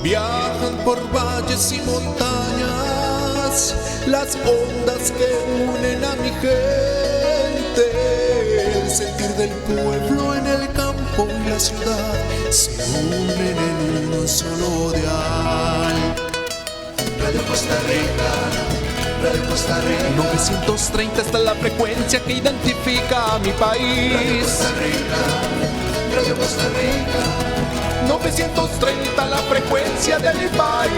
Viajan por valles y montañas las ondas que unen a mi gente. El sentir del pueblo en el campo y la ciudad se unen en un solo dial. Radio Costa Rica, Radio Costa Rica. 930 está la frecuencia que identifica a mi país. Radio Costa Rica, Radio Costa Rica. 930 la frecuencia de mi país.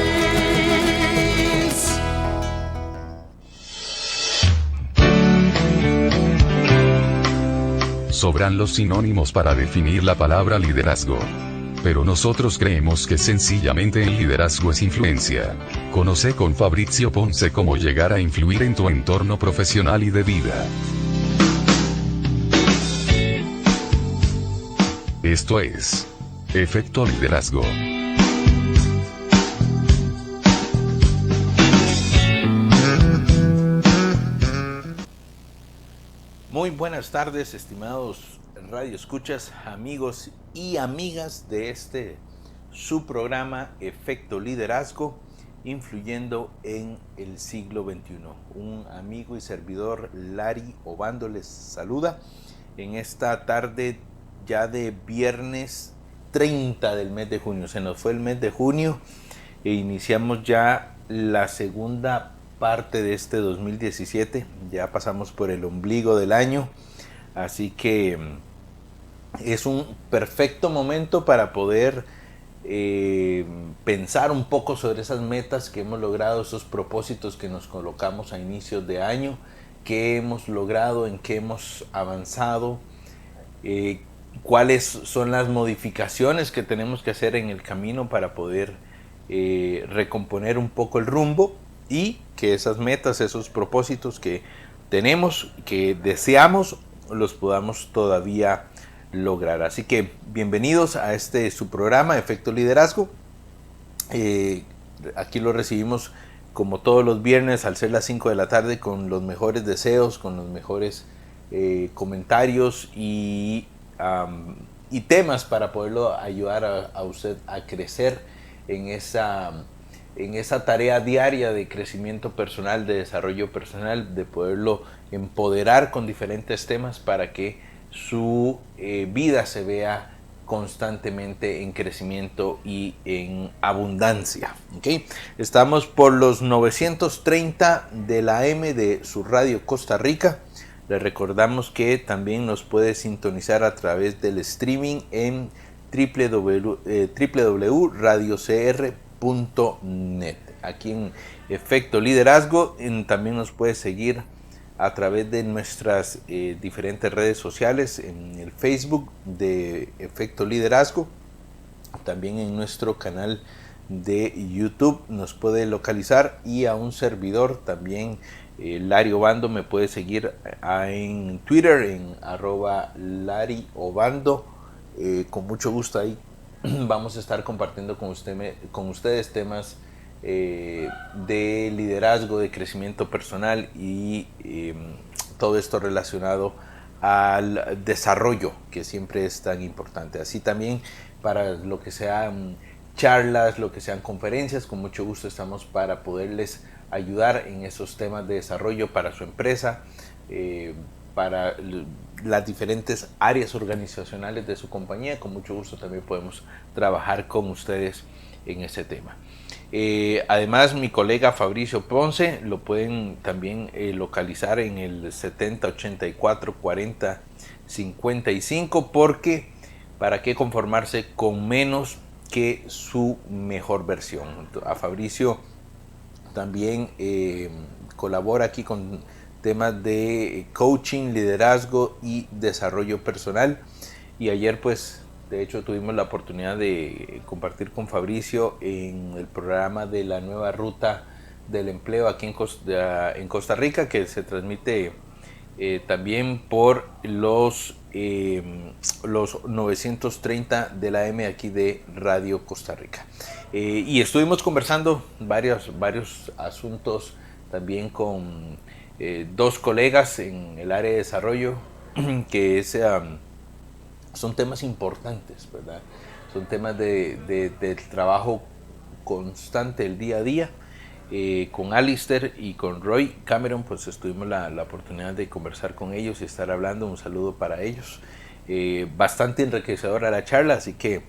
Sobran los sinónimos para definir la palabra liderazgo. Pero nosotros creemos que sencillamente el liderazgo es influencia. Conoce con Fabrizio Ponce cómo llegar a influir en tu entorno profesional y de vida. Esto es Efecto Liderazgo. Muy buenas tardes, estimados radioescuchas, amigos y amigas de su programa Efecto Liderazgo, influyendo en el siglo XXI. Un amigo y servidor, Lari Obando, les saluda en esta tarde ya de viernes 30 del mes de junio. Se nos fue el mes de junio e iniciamos ya la segunda parte de este 2017. Ya pasamos por el ombligo del año, así que es un perfecto momento para poder pensar un poco sobre esas metas que hemos logrado, esos propósitos que nos colocamos a inicios de año, qué hemos logrado, en qué hemos avanzado, cuáles son las modificaciones que tenemos que hacer en el camino para poder recomponer un poco el rumbo y que esas metas, esos propósitos que tenemos, que deseamos, los podamos todavía lograr. Así que bienvenidos a su programa Efecto Liderazgo. Aquí lo recibimos como todos los viernes al ser las 5 de la tarde con los mejores deseos, con los mejores comentarios y temas para poderlo ayudar a usted a crecer en esa tarea diaria de crecimiento personal, de desarrollo personal, de poderlo empoderar con diferentes temas para que su vida se vea constantemente en crecimiento y en abundancia. ¿Okay? Estamos por los 930 de la M de su Radio Costa Rica. Les recordamos que también nos puede sintonizar a través del streaming en www.radiocr.net. Aquí en Efecto Liderazgo también nos puede seguir a través de nuestras diferentes redes sociales, en el Facebook de Efecto Liderazgo, también en nuestro canal de YouTube nos puede localizar, y a un servidor también, Lari Obando, me puede seguir en Twitter en @LariObando. Con mucho gusto ahí vamos a estar compartiendo con ustedes temas de liderazgo, de crecimiento personal y todo esto relacionado al desarrollo, que siempre es tan importante. Así también para lo que sean charlas, lo que sean conferencias, con mucho gusto estamos para poderles ayudar en esos temas de desarrollo para su empresa, para las diferentes áreas organizacionales de su compañía. Con mucho gusto también podemos trabajar con ustedes en ese tema. Además, mi colega Fabricio Ponce lo pueden también localizar en el 70 84 40 55, porque ¿para qué conformarse con menos que su mejor versión? A Fabricio también colabora aquí con temas de coaching, liderazgo y desarrollo personal, y ayer pues de hecho tuvimos la oportunidad de compartir con Fabricio en el programa de la nueva ruta del empleo aquí en Costa Rica, que se transmite también por los 930 de la M aquí de Radio Costa Rica. Y estuvimos conversando varios asuntos también con dos colegas en el área de desarrollo, que son temas importantes, ¿verdad? Son temas del trabajo constante del día a día. Con Alistair y con Roy Cameron pues tuvimos la oportunidad de conversar con ellos y estar hablando. Un saludo para ellos. Bastante enriquecedora la charla, así que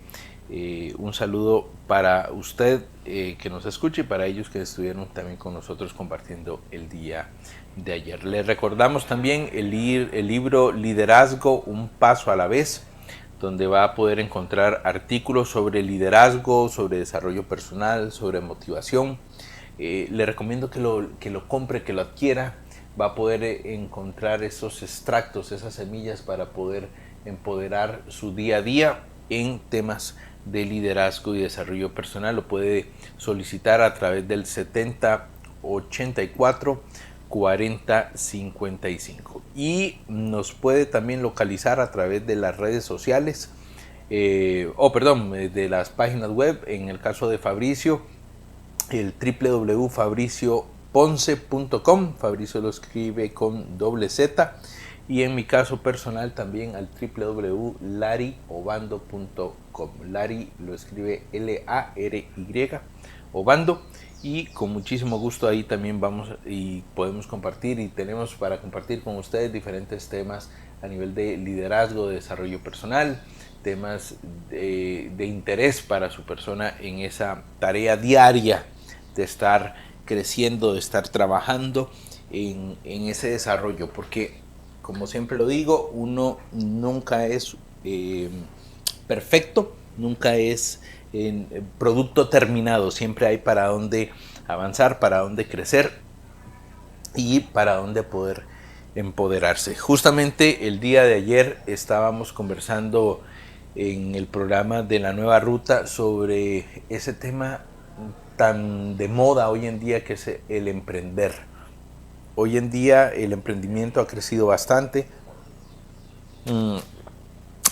un saludo para usted que nos escuche y para ellos que estuvieron también con nosotros compartiendo el día de ayer. Les recordamos también el libro Liderazgo, un paso a la vez, donde va a poder encontrar artículos sobre liderazgo, sobre desarrollo personal, sobre motivación. Le recomiendo que lo compre, que lo adquiera. Va a poder encontrar esos extractos, esas semillas para poder empoderar su día a día en temas de liderazgo y desarrollo personal. Lo puede solicitar a través del 7084 4055 y nos puede también localizar a través de las redes sociales de las páginas web. En el caso de Fabricio, el www.fabricioponce.com. Fabricio lo escribe con doble Z, y en mi caso personal también al www.laryobando.com. Lary lo escribe Lary, Obando. Y con muchísimo gusto ahí también vamos y podemos compartir, y tenemos para compartir con ustedes diferentes temas a nivel de liderazgo, de desarrollo personal, temas de interés para su persona en esa tarea diaria de estar creciendo, de estar trabajando en ese desarrollo, porque como siempre lo digo, uno nunca es perfecto, nunca es producto terminado. Siempre hay para dónde avanzar, para dónde crecer y para dónde poder empoderarse. Justamente el día de ayer estábamos conversando en el programa de La Nueva Ruta sobre ese tema tan de moda hoy en día, que es el emprender. Hoy en día el emprendimiento ha crecido bastante.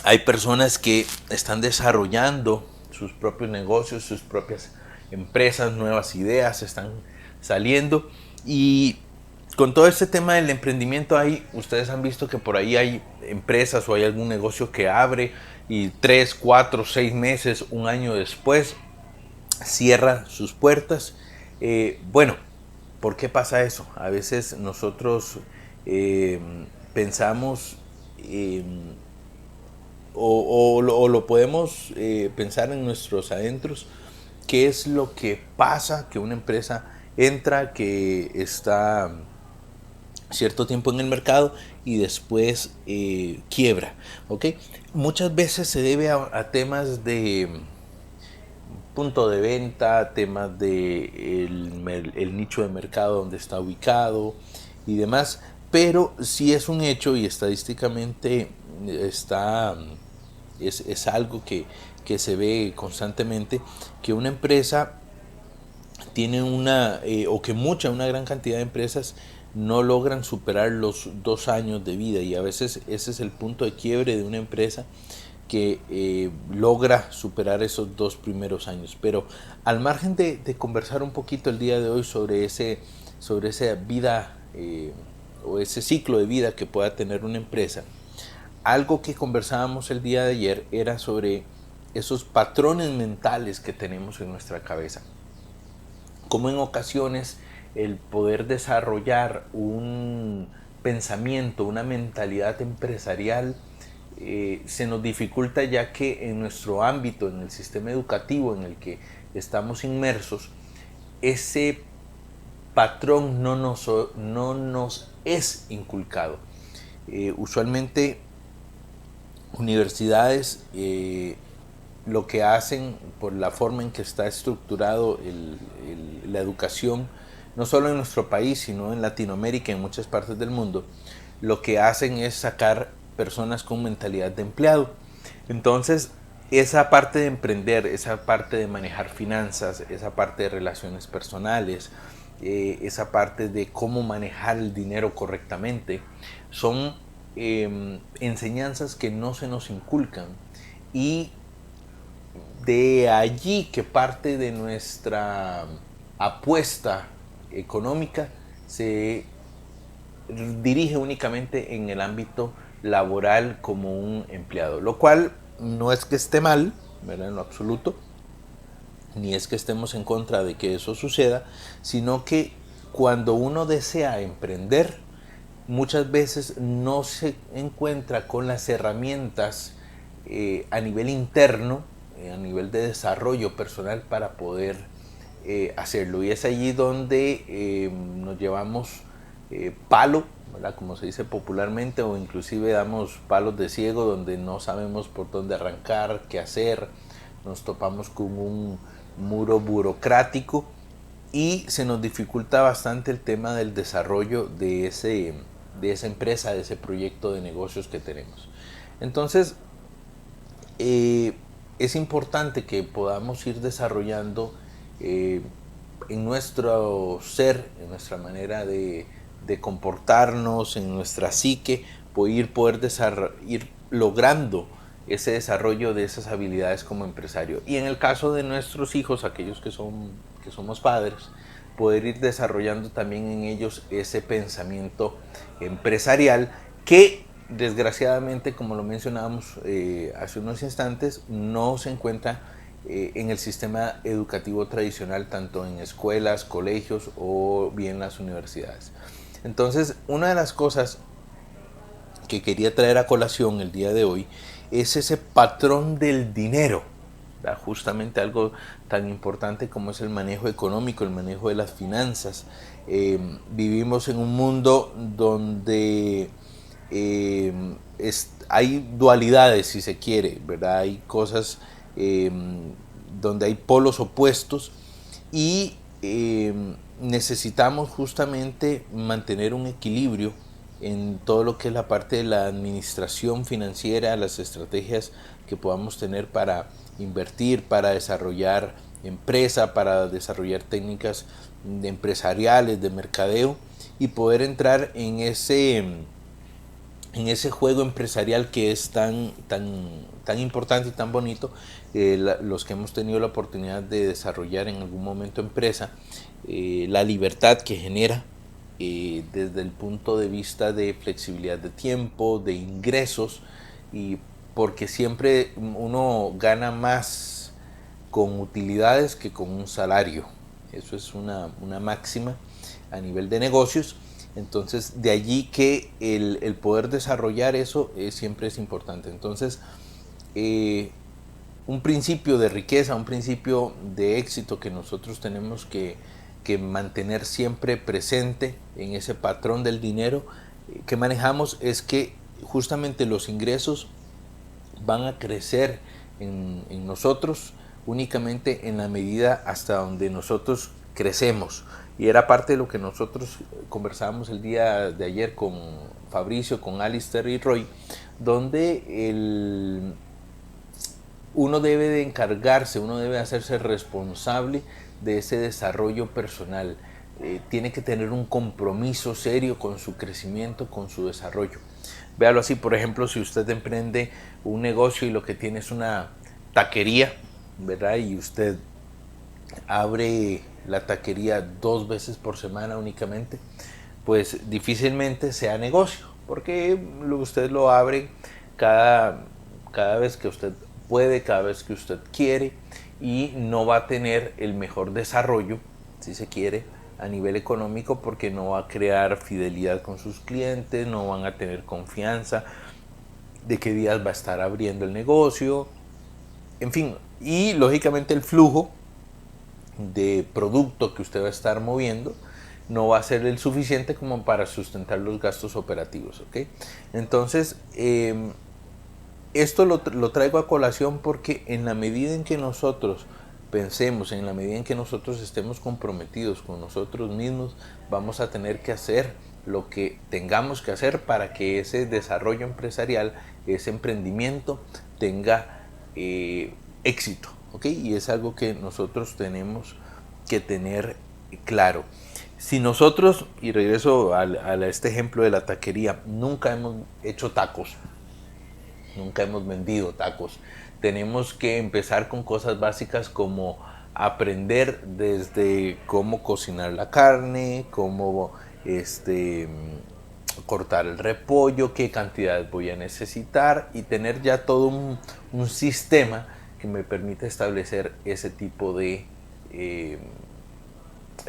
Hay personas que están desarrollando sus propios negocios, sus propias empresas, nuevas ideas están saliendo, y con todo este tema del emprendimiento ustedes han visto que por ahí hay empresas o hay algún negocio que abre y 3, 4, 6 meses, un año después cierra sus puertas. Bueno, ¿por qué pasa eso? A veces nosotros pensamos o lo podemos pensar en nuestros adentros, qué es lo que pasa, que una empresa entra, que está cierto tiempo en el mercado y después quiebra, ¿ok? Muchas veces se debe a temas de punto de venta, temas de el nicho de mercado donde está ubicado y demás, pero sí es un hecho, y estadísticamente es algo que se ve constantemente, que una empresa tiene una gran cantidad de empresas no logran superar los 2 años de vida, y a veces ese es el punto de quiebre de una empresa, que logra superar esos 2 primeros años. Pero al margen de conversar un poquito el día de hoy sobre esa vida o ese ciclo de vida que pueda tener una empresa, algo que conversábamos el día de ayer era sobre esos patrones mentales que tenemos en nuestra cabeza. Como en ocasiones el poder desarrollar un pensamiento, una mentalidad empresarial se nos dificulta, ya que en nuestro ámbito, en el sistema educativo en el que estamos inmersos, ese patrón no nos es inculcado. Usualmente universidades lo que hacen, por la forma en que está estructurado la educación, no solo en nuestro país, sino en Latinoamérica y en muchas partes del mundo, lo que hacen es sacar personas con mentalidad de empleado. Entonces, esa parte de emprender, esa parte de manejar finanzas, esa parte de relaciones personales, esa parte de cómo manejar el dinero correctamente, son enseñanzas que no se nos inculcan, y de allí que parte de nuestra apuesta económica se dirige únicamente en el ámbito laboral como un empleado, lo cual no es que esté mal, ¿verdad? En lo absoluto, ni es que estemos en contra de que eso suceda, sino que cuando uno desea emprender, muchas veces no se encuentra con las herramientas a nivel interno, a nivel de desarrollo personal para poder hacerlo. Y es allí donde nos llevamos palo, ¿verdad? Como se dice popularmente, o inclusive damos palos de ciego donde no sabemos por dónde arrancar, qué hacer, nos topamos con un muro burocrático y se nos dificulta bastante el tema del desarrollo de esa empresa, de ese proyecto de negocios que tenemos. Entonces, es importante que podamos ir desarrollando en nuestro ser, en nuestra manera de comportarnos, en nuestra psique, poder ir logrando ese desarrollo de esas habilidades como empresario. Y en el caso de nuestros hijos, aquellos que somos padres, poder ir desarrollando también en ellos ese pensamiento empresarial que desgraciadamente, como lo mencionábamos hace unos instantes, no se encuentra en el sistema educativo tradicional, tanto en escuelas, colegios o bien las universidades. Entonces, una de las cosas que quería traer a colación el día de hoy es ese patrón del dinero, ¿verdad? Justamente algo tan importante como es el manejo económico, el manejo de las finanzas. Vivimos en un mundo donde hay dualidades, si se quiere, ¿verdad? Hay cosas donde hay polos opuestos y necesitamos justamente mantener un equilibrio en todo lo que es la parte de la administración financiera, las estrategias que podamos tener para invertir, para desarrollar empresa, para desarrollar técnicas empresariales, de mercadeo y poder entrar en ese juego empresarial que es tan importante y tan bonito, los que hemos tenido la oportunidad de desarrollar en algún momento empresa, la libertad que genera desde el punto de vista de flexibilidad de tiempo, de ingresos, y porque siempre uno gana más con utilidades que con un salario. Eso es una máxima a nivel de negocios. Entonces, de allí que el poder desarrollar eso siempre es importante. Entonces, un principio de riqueza, un principio de éxito que nosotros tenemos que mantener siempre presente en ese patrón del dinero que manejamos es que justamente los ingresos van a crecer en nosotros únicamente en la medida hasta donde nosotros crecemos. Y era parte de lo que nosotros conversábamos el día de ayer con Fabricio, con Alistair y Roy, donde uno debe de encargarse, uno debe hacerse responsable de ese desarrollo personal. Tiene que tener un compromiso serio con su crecimiento, con su desarrollo. Véalo así, por ejemplo, si usted emprende un negocio y lo que tiene es una taquería, ¿verdad? Y usted abre la taquería 2 veces por semana únicamente, pues difícilmente sea negocio, porque usted lo abre cada vez que usted puede, cada vez que usted quiere, y no va a tener el mejor desarrollo, si se quiere, a nivel económico, porque no va a crear fidelidad con sus clientes, no van a tener confianza de qué días va a estar abriendo el negocio, en fin, y lógicamente el flujo de producto que usted va a estar moviendo no va a ser el suficiente como para sustentar los gastos operativos, ¿ok? Entonces, esto lo traigo a colación porque en la medida en que nosotros pensemos, en la medida en que nosotros estemos comprometidos con nosotros mismos, vamos a tener que hacer lo que tengamos que hacer para que ese desarrollo empresarial, ese emprendimiento tenga éxito, ¿ok? Y es algo que nosotros tenemos que tener claro. Si nosotros, y regreso a este ejemplo de la taquería, nunca hemos hecho tacos, nunca hemos vendido tacos, tenemos que empezar con cosas básicas como aprender desde cómo cocinar la carne, cómo cortar el repollo, qué cantidades voy a necesitar y tener ya todo un sistema que me permite establecer ese tipo de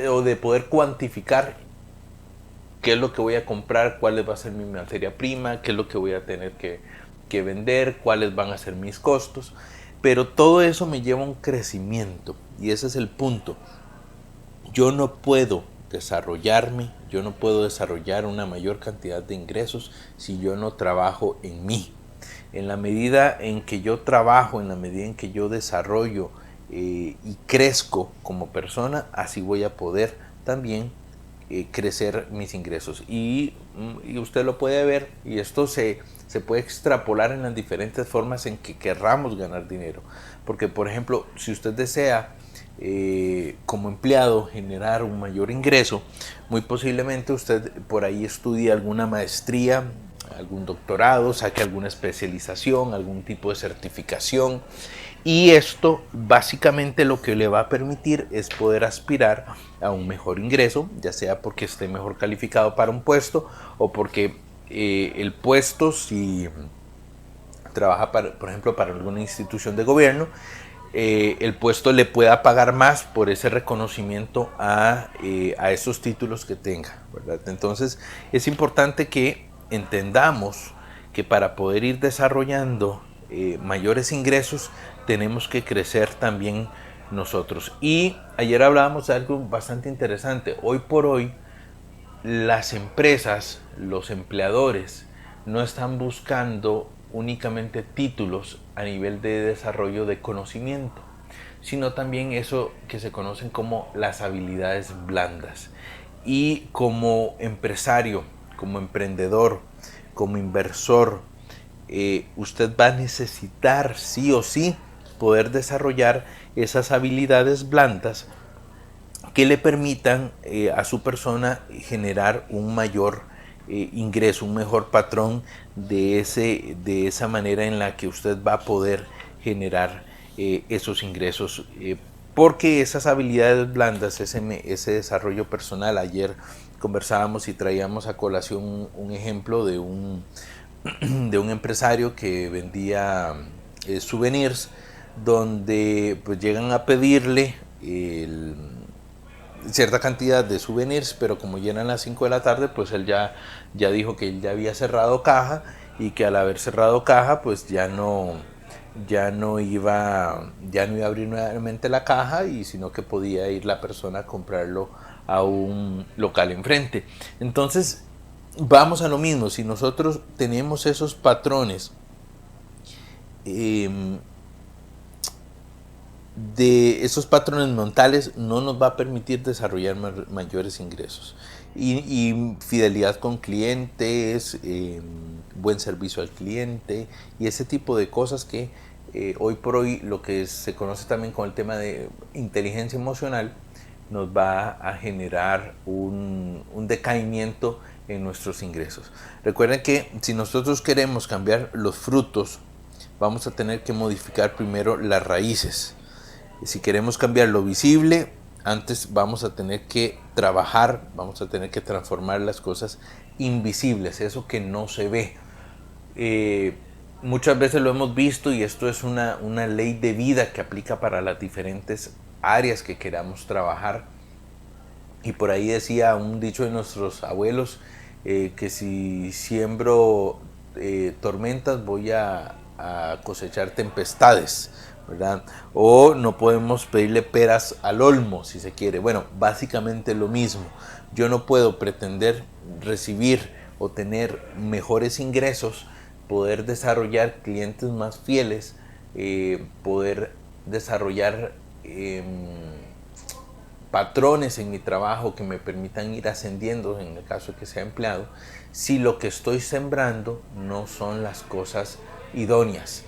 o de poder cuantificar qué es lo que voy a comprar, cuál va a ser mi materia prima, qué es lo que voy a tener que vender, cuáles van a ser mis costos. Pero todo eso me lleva a un crecimiento, y ese es el punto. Yo no puedo desarrollarme, yo no puedo desarrollar una mayor cantidad de ingresos si yo no trabajo en mí. En la medida en que yo trabajo, en la medida en que yo desarrollo y crezco como persona, así voy a poder también crecer mis ingresos. Y usted lo puede ver, y esto se puede extrapolar en las diferentes formas en que querramos ganar dinero. Porque, por ejemplo, si usted desea como empleado generar un mayor ingreso, muy posiblemente usted por ahí estudie alguna maestría, algún doctorado, saque alguna especialización, algún tipo de certificación, y esto básicamente lo que le va a permitir es poder aspirar a un mejor ingreso, ya sea porque esté mejor calificado para un puesto o porque el puesto, si trabaja por ejemplo para alguna institución de gobierno, el puesto le pueda pagar más por ese reconocimiento a esos títulos que tenga, ¿verdad? Entonces es importante que entendamos que para poder ir desarrollando mayores ingresos tenemos que crecer también nosotros. Y ayer hablábamos de algo bastante interesante. Hoy por hoy las empresas, los empleadores no están buscando únicamente títulos a nivel de desarrollo de conocimiento, sino también eso que se conocen como las habilidades blandas. Y como empresario, como emprendedor, como inversor, usted va a necesitar sí o sí poder desarrollar esas habilidades blandas que le permitan a su persona generar un mayor ingreso, un mejor patrón de esa manera en la que usted va a poder generar esos ingresos. Porque esas habilidades blandas, ese desarrollo personal, ayer conversábamos y traíamos a colación un ejemplo de un empresario que vendía souvenirs, donde pues llegan a pedirle cierta cantidad de souvenirs, pero como llenan las 5 de la tarde, pues él ya dijo que él ya había cerrado caja, y que al haber cerrado caja pues ya no iba a abrir nuevamente la caja, y sino que podía ir la persona a comprarlo a un local enfrente. Entonces vamos a lo mismo. Si nosotros tenemos esos patrones de esos patrones mentales, no nos va a permitir desarrollar mayores ingresos. Y fidelidad con clientes, buen servicio al cliente y ese tipo de cosas que hoy por hoy, lo que se conoce también con el tema de inteligencia emocional, nos va a generar un decaimiento en nuestros ingresos. Recuerden que si nosotros queremos cambiar los frutos, vamos a tener que modificar primero las raíces. Si queremos cambiar lo visible, antes vamos a tener que trabajar, vamos a tener que transformar las cosas invisibles, eso que no se ve. Muchas veces lo hemos visto, y esto es una ley de vida que aplica para las diferentes áreas que queramos trabajar. Y por ahí decía un dicho de nuestros abuelos, que si siembro tormentas voy a cosechar tempestades, ¿verdad? O no podemos pedirle peras al olmo, si se quiere. Bueno, básicamente lo mismo. Yo no puedo pretender recibir o tener mejores ingresos, poder desarrollar clientes más fieles, poder desarrollar patrones en mi trabajo que me permitan ir ascendiendo en el caso de que sea empleado, si lo que estoy sembrando no son las cosas idóneas.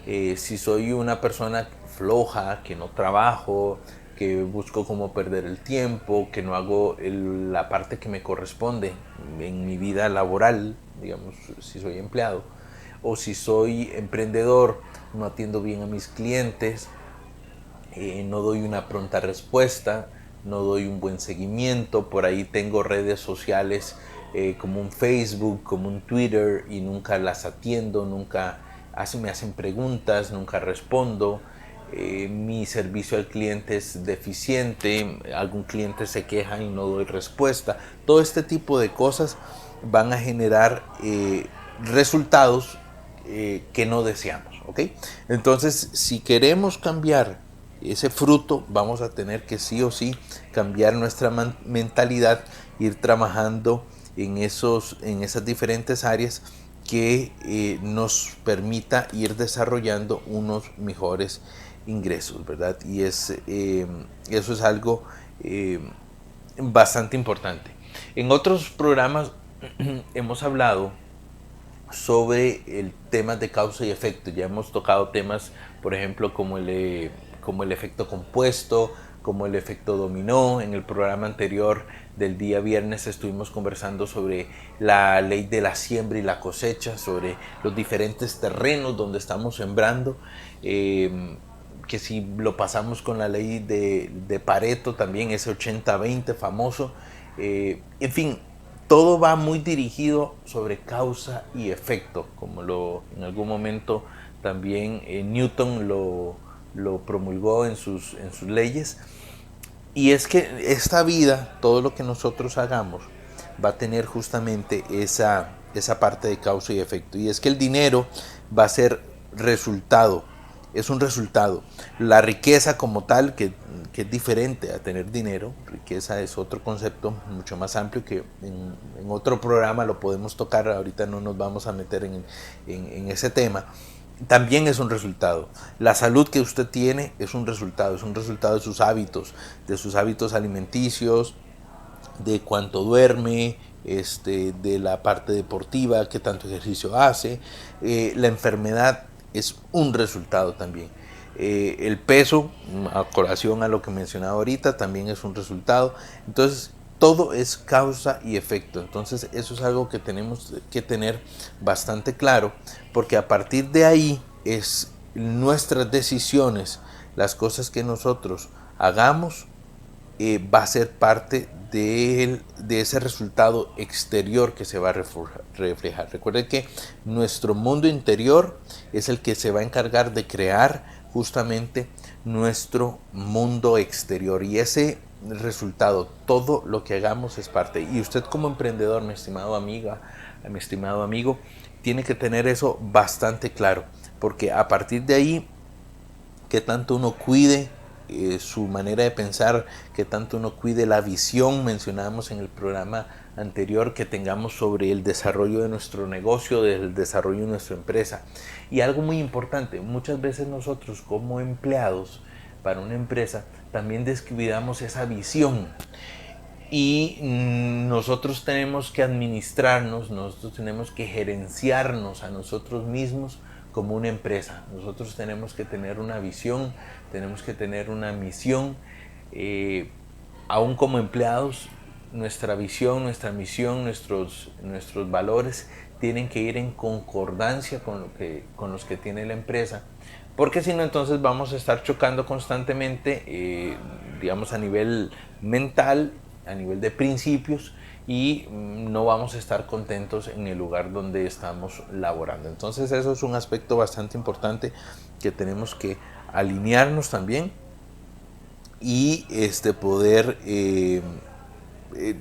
Si soy una persona floja, que no trabajo, que busco cómo perder el tiempo, que no hago la parte que me corresponde en mi vida laboral, digamos, si soy empleado, o si soy emprendedor, no atiendo bien a mis clientes, no doy una pronta respuesta, no doy un buen seguimiento. Por ahí tengo redes sociales como un Facebook, como un Twitter, y nunca las atiendo, nunca me hacen preguntas, nunca respondo. mi servicio al cliente es deficiente, algún cliente se queja y no doy respuesta. Todo este tipo de cosas van a generar resultados que no deseamos, ¿ok? Entonces, si queremos cambiar ese fruto, vamos a tener que sí o sí cambiar nuestra mentalidad, ir trabajando en esas diferentes áreas que nos permita ir desarrollando unos mejores ingresos, ¿verdad? Y eso es algo bastante importante. En otros programas hemos hablado sobre el tema de causa y efecto. Ya hemos tocado temas, por ejemplo, como el efecto compuesto, como el efecto dominó. En el programa anterior del día viernes estuvimos conversando sobre la ley de la siembra y la cosecha, sobre los diferentes terrenos donde estamos sembrando, que si lo pasamos con la ley de Pareto también, ese 80-20 famoso, en fin, todo va muy dirigido sobre causa y efecto, como en algún momento también Newton lo promulgó en sus leyes. Y es que esta vida, todo lo que nosotros hagamos, va a tener justamente esa parte de causa y efecto. Y es que el dinero va a ser resultado, es un resultado. La riqueza como tal, que es diferente a tener dinero, riqueza es otro concepto mucho más amplio que en otro programa lo podemos tocar, ahorita no nos vamos a meter en ese tema. También es un resultado. La salud que usted tiene es un resultado de sus hábitos alimenticios, de cuánto duerme, de la parte deportiva, qué tanto ejercicio hace. La enfermedad es un resultado también. El peso, a colación a lo que mencionaba ahorita, también es un resultado. Entonces, todo es causa y efecto. Entonces, eso es algo que tenemos que tener bastante claro, porque a partir de ahí es nuestras decisiones, las cosas que nosotros hagamos, va a ser parte de ese resultado exterior que se va a reflejar. Recuerde que nuestro mundo interior es el que se va a encargar de crear justamente nuestro mundo exterior, y ese resultado, todo lo que hagamos es parte. Y usted como emprendedor, mi estimado amiga, mi estimado amigo, tiene que tener eso bastante claro, porque a partir de ahí, que tanto uno cuide su manera de pensar, que tanto uno cuide la visión, mencionábamos en el programa anterior, que tengamos sobre el desarrollo de nuestro negocio, del desarrollo de nuestra empresa. Y algo muy importante, muchas veces nosotros como empleados para una empresa también descuidamos esa visión, y nosotros tenemos que administrarnos, nosotros tenemos que gerenciarnos a nosotros mismos como una empresa. Nosotros tenemos que tener una visión, tenemos que tener una misión. Aún como empleados, nuestra visión, nuestra misión, nuestros valores tienen que ir en concordancia con los que tiene la empresa, porque si no, entonces vamos a estar chocando constantemente, digamos a nivel mental, a nivel de principios, y no vamos a estar contentos en el lugar donde estamos laborando. Entonces eso es un aspecto bastante importante que tenemos que alinearnos también, y poder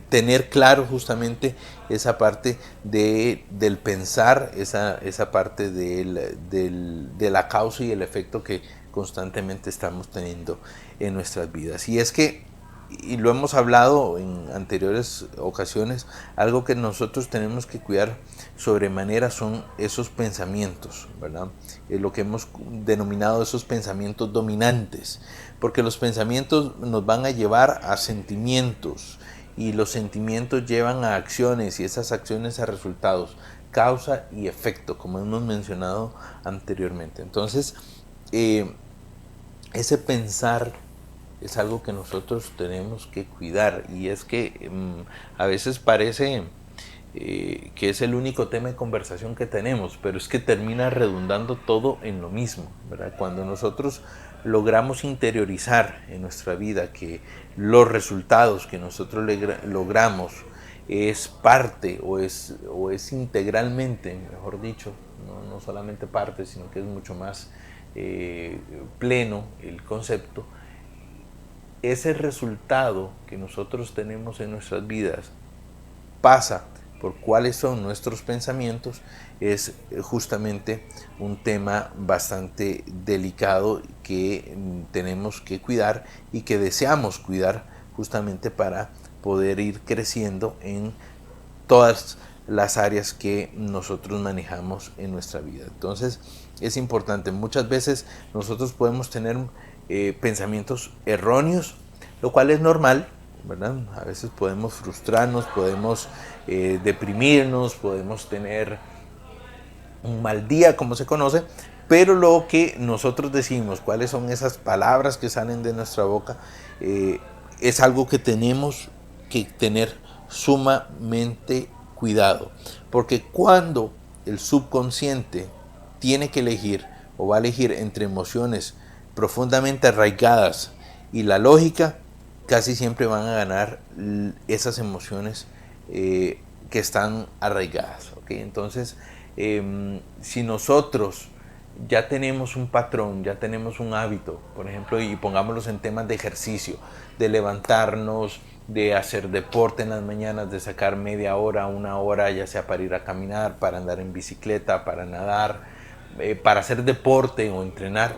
tener claro justamente esa parte del pensar, esa parte de la causa y el efecto que constantemente estamos teniendo en nuestras vidas. Y es que, y lo hemos hablado en anteriores ocasiones, algo que nosotros tenemos que cuidar sobremanera son esos pensamientos, ¿verdad? Lo que hemos denominado esos pensamientos dominantes, porque los pensamientos nos van a llevar a sentimientos, y los sentimientos llevan a acciones, y esas acciones a resultados, causa y efecto, como hemos mencionado anteriormente. Entonces, ese pensar es algo que nosotros tenemos que cuidar, y es que a veces parece que es el único tema de conversación que tenemos, pero es que termina redundando todo en lo mismo, ¿verdad? Cuando nosotros logramos interiorizar en nuestra vida que los resultados que nosotros logramos es parte o es integralmente, mejor dicho, no solamente parte, sino que es mucho más pleno el concepto. Ese resultado que nosotros tenemos en nuestras vidas pasa por cuáles son nuestros pensamientos, es justamente un tema bastante delicado que tenemos que cuidar y que deseamos cuidar justamente para poder ir creciendo en todas las áreas que nosotros manejamos en nuestra vida. Entonces es importante, muchas veces nosotros podemos tener pensamientos erróneos, lo cual es normal, ¿verdad? A veces podemos frustrarnos, podemos deprimirnos, podemos tener un mal día, como se conoce, pero lo que nosotros decimos, cuáles son esas palabras que salen de nuestra boca, es algo que tenemos que tener sumamente cuidado, porque cuando el subconsciente tiene que elegir o va a elegir entre emociones profundamente arraigadas y la lógica, casi siempre van a ganar esas emociones que están arraigadas, ¿okay? Entonces, si nosotros ya tenemos un patrón, ya tenemos un hábito, por ejemplo, y pongámoslos en temas de ejercicio, de levantarnos, de hacer deporte en las mañanas, de sacar media hora, una hora, ya sea para ir a caminar, para andar en bicicleta, para nadar, para hacer deporte o entrenar.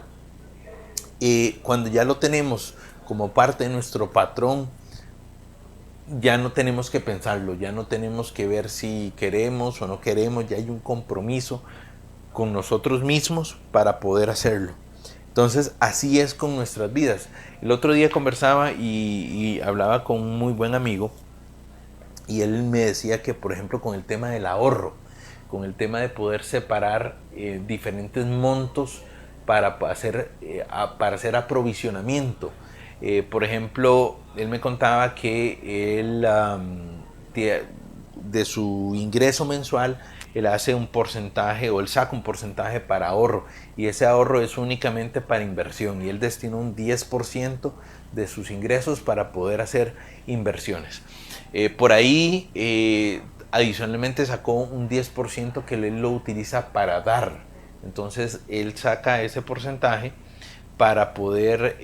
Cuando ya lo tenemos como parte de nuestro patrón, ya no tenemos que pensarlo, ya no tenemos que ver si queremos o no queremos, ya hay un compromiso con nosotros mismos para poder hacerlo. Entonces así es con nuestras vidas. El otro día conversaba y hablaba con un muy buen amigo y él me decía que, por ejemplo, con el tema del ahorro, con el tema de poder separar diferentes montos para hacer aprovisionamiento. Por ejemplo, él me contaba que él de su ingreso mensual, él hace un porcentaje o él saca un porcentaje para ahorro, y ese ahorro es únicamente para inversión, y él destina un 10% de sus ingresos para poder hacer inversiones. Por ahí adicionalmente sacó un 10% que él lo utiliza para dar. Entonces él saca ese porcentaje para poder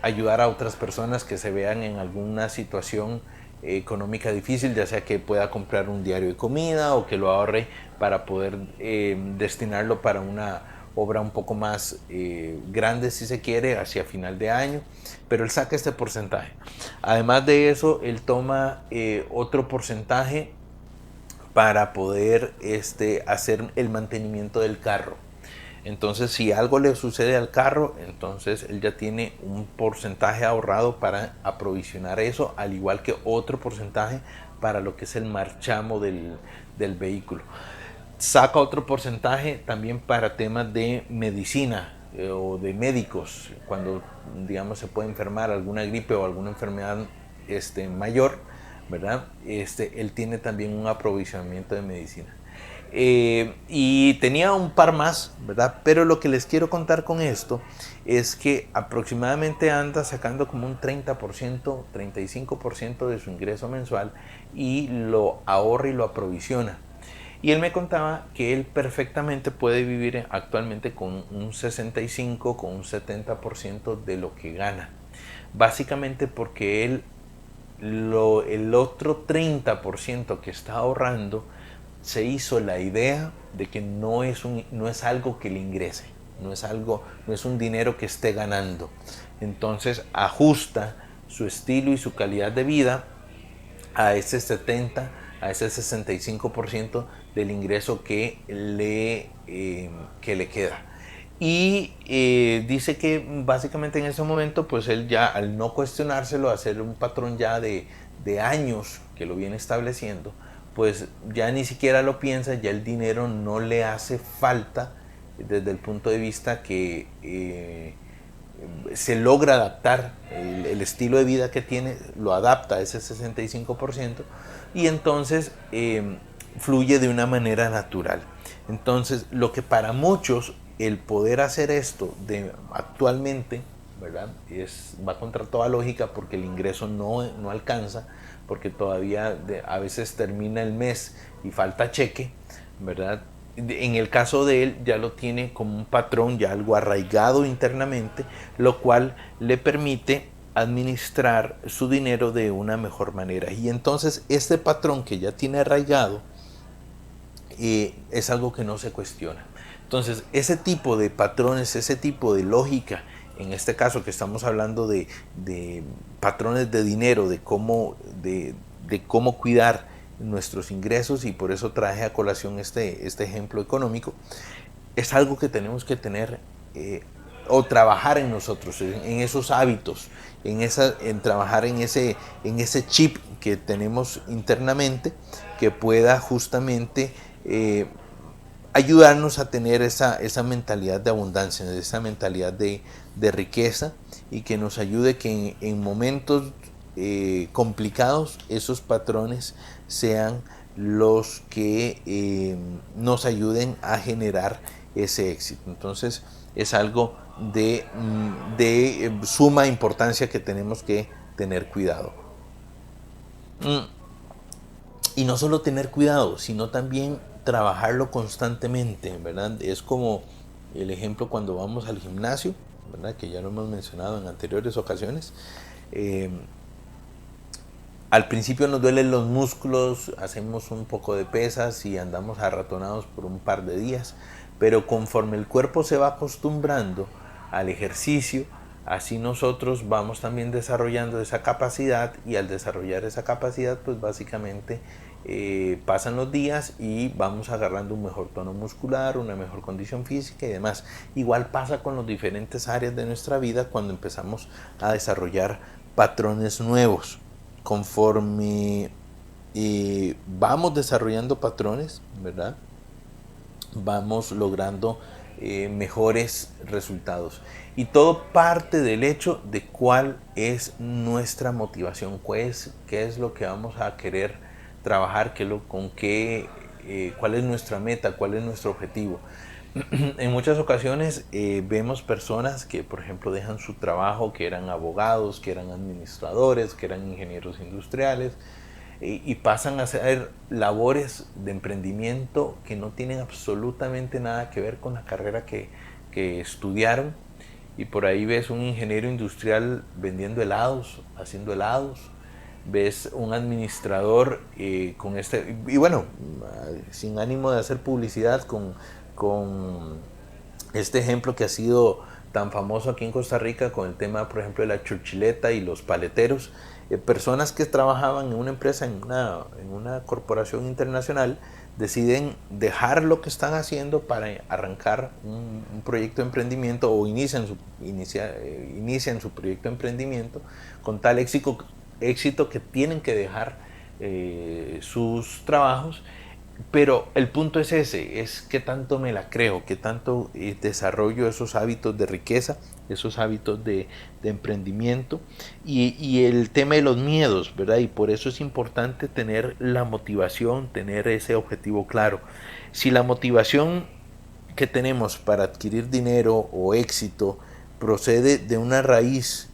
ayudar a otras personas que se vean en alguna situación económica difícil, ya sea que pueda comprar un diario de comida o que lo ahorre para poder destinarlo para una obra un poco más grande, si se quiere, hacia final de año, pero él saca este porcentaje. Además de eso, él toma otro porcentaje para poder hacer el mantenimiento del carro. Entonces, si algo le sucede al carro, entonces él ya tiene un porcentaje ahorrado para aprovisionar eso, al igual que otro porcentaje para lo que es el marchamo del vehículo. Saca otro porcentaje también para temas de medicina o de médicos, cuando, digamos, se puede enfermar alguna gripe o alguna enfermedad mayor, ¿verdad? Él tiene también un aprovisionamiento de medicina. Y tenía un par más, ¿verdad? Pero lo que les quiero contar con esto es que aproximadamente anda sacando como un 30%, 35% de su ingreso mensual y lo ahorra y lo aprovisiona. Y él me contaba que él perfectamente puede vivir actualmente con un 65, con un 70% de lo que gana. Básicamente porque él, el otro 30% que está ahorrando, se hizo la idea de que no es algo que le ingrese, no es un dinero que esté ganando. Entonces ajusta su estilo y su calidad de vida a ese 70, a ese 65% del ingreso que le queda. Y dice que básicamente en ese momento, pues él ya, al no cuestionárselo, hacer un patrón ya de años que lo viene estableciendo, pues ya ni siquiera lo piensa, ya el dinero no le hace falta desde el punto de vista que se logra adaptar, el estilo de vida que tiene lo adapta a ese 65%, y entonces fluye de una manera natural. Entonces, lo que para muchos el poder hacer esto actualmente, ¿verdad?, va contra toda lógica, porque el ingreso no alcanza, porque todavía a veces termina el mes y falta cheque, ¿verdad? en el caso de él ya lo tiene como un patrón, ya algo arraigado internamente, lo cual le permite administrar su dinero de una mejor manera. Y entonces este patrón que ya tiene arraigado es algo que no se cuestiona. Entonces ese tipo de patrones, ese tipo de lógica, en este caso que estamos hablando de patrones de dinero, de cómo cuidar nuestros ingresos, y por eso traje a colación este ejemplo económico, es algo que tenemos que tener o trabajar en nosotros, en esos hábitos, en trabajar en ese chip que tenemos internamente, que pueda justamente ayudarnos a tener esa mentalidad de abundancia, esa mentalidad de riqueza, y que nos ayude que en momentos complicados esos patrones sean los que nos ayuden a generar ese éxito. Entonces es algo de suma importancia que tenemos que tener cuidado. Y no solo tener cuidado, sino también trabajarlo constantemente, ¿verdad? Es como el ejemplo cuando vamos al gimnasio, ¿verdad? Que ya lo hemos mencionado en anteriores ocasiones. Al principio nos duelen los músculos, hacemos un poco de pesas y andamos arratonados por un par de días, pero conforme el cuerpo se va acostumbrando al ejercicio, así nosotros vamos también desarrollando esa capacidad, y al desarrollar esa capacidad, pues básicamente pasan los días y vamos agarrando un mejor tono muscular, una mejor condición física y demás. Igual pasa con las diferentes áreas de nuestra vida cuando empezamos a desarrollar patrones nuevos. Conforme vamos desarrollando patrones, ¿verdad? Vamos logrando mejores resultados. Y todo parte del hecho de cuál es nuestra motivación, qué es lo que vamos a querer trabajar, cuál es nuestra meta, cuál es nuestro objetivo. En muchas ocasiones vemos personas que, por ejemplo, dejan su trabajo, que eran abogados, que eran administradores, que eran ingenieros industriales, y pasan a hacer labores de emprendimiento que no tienen absolutamente nada que ver con la carrera que estudiaron. Y por ahí ves un ingeniero industrial vendiendo helados, haciendo helados. Ves un administrador y bueno, sin ánimo de hacer publicidad, con este ejemplo que ha sido tan famoso aquí en Costa Rica con el tema, por ejemplo, de la churchileta y los paleteros, personas que trabajaban en una empresa, en una corporación internacional, deciden dejar lo que están haciendo para arrancar un proyecto de emprendimiento, o inician su proyecto de emprendimiento con tal éxito que tienen que dejar sus trabajos. Pero el punto es ese, es qué tanto me la creo, qué tanto desarrollo esos hábitos de riqueza, esos hábitos de emprendimiento, y el tema de los miedos, ¿verdad? Y por eso es importante tener la motivación, tener ese objetivo claro. Si la motivación que tenemos para adquirir dinero o éxito procede de una raíz